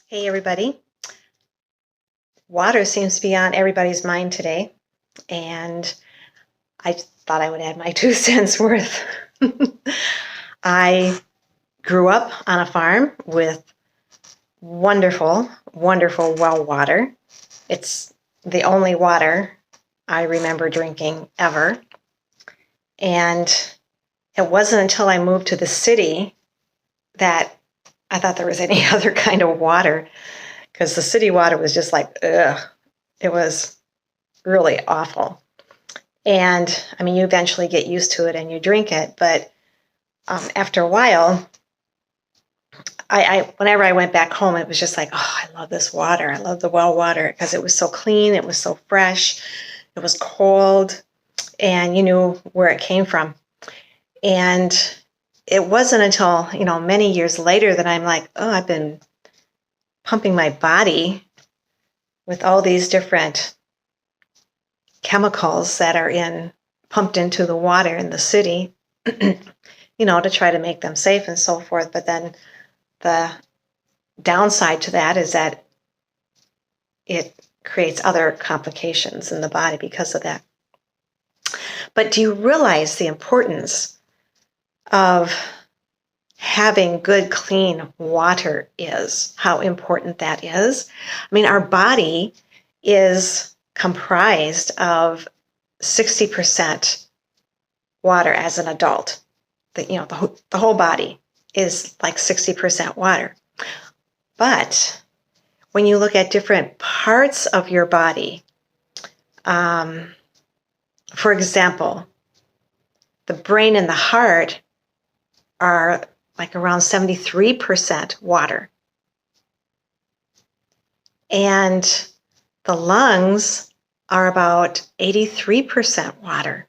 Hey, everybody. Water seems to be on everybody's mind today, and I thought I would add my 2 cents worth. I grew up on a farm with wonderful, wonderful well water. It's the only water I remember drinking ever. And it wasn't until I moved to the city that I thought there was any other kind of water, because the city water was just like, ugh. It was really awful. And I mean, you eventually get used to it and you drink it. But after a while, whenever I went back home, it was just like, oh, I love this water. I love the well water because it was so clean. It was so fresh. It was cold. And you knew where it came from. And it wasn't until, many years later that I'm like, oh, I've been pumping my body with all these different chemicals that are pumped into the water in the city, to try to make them safe and so forth. But then the downside to that is that it creates other complications in the body because of that. But do you realize the importance of having good, clean water is? How important that is? I mean, our body is comprised of 60% water as an adult. The whole body is like 60% water. But when you look at different parts of your body, for example, the brain and the heart are like around 73% water. And the lungs are about 83% water.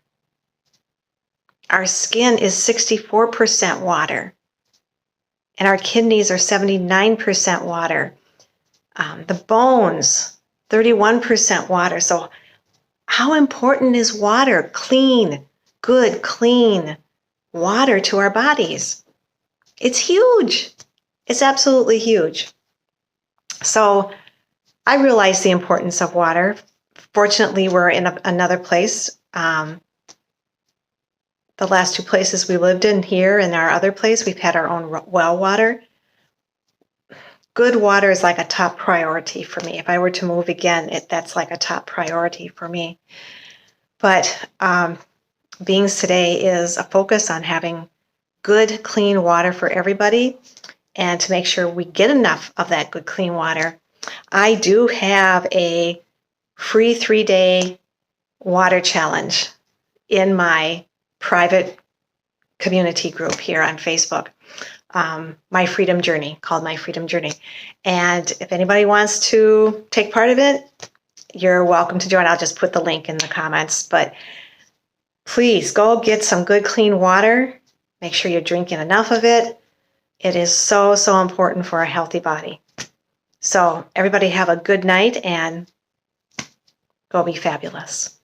Our skin is 64% water. And our kidneys are 79% water. The bones, 31% water. So how important is water? Good, clean water to our bodies. It's huge. It's absolutely huge. So I realize the importance of water. Fortunately, we're in another place. The last 2 places we lived in, here and our other place, we've had our own well water. Good water is like a top priority for me. If I were to move again, that's like a top priority for me. But Beings today is a focus on having good, clean water for everybody, and to make sure we get enough of that good, clean water. I do have a free 3-day water challenge in my private community group here on Facebook. My Freedom Journey, called My Freedom Journey. And if anybody wants to take part of it, you're welcome to join. I'll just put the link in the comments. But please go get some good, clean water. Make sure you're drinking enough of it. It is so, so important for a healthy body. So everybody have a good night and go be fabulous.